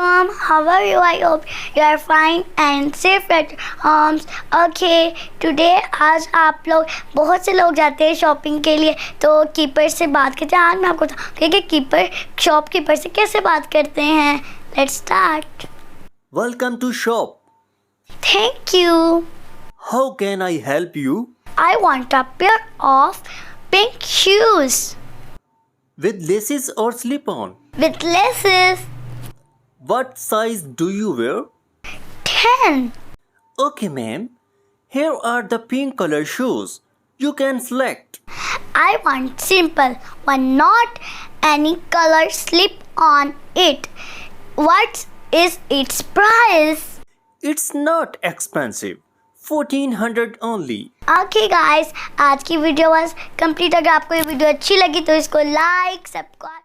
How are you? I hope you are fine and safe at homes. Okay, today आज आप लोग बहुत से लोग जाते हैं शॉपिंग के लिए, तो कीपर से बात करते हैं. आज मैं आपको बताऊँ कि कीपर शॉपकीपर से कैसे बात करते हैं. Let's start. Welcome to shop. Thank you. How can I help you? I want a pair of pink shoes With laces or slip-on? with laces. What size do you wear? 10. Okay, ma'am. Here are the pink color shoes. You can select. I want simple one, not any color slip on it. What is its price? It's not expensive. 1400 only. Okay guys, आज की video बस complete. अगर आपको ये video अच्छी लगी तो इसको लाइक, सब्सक्राइब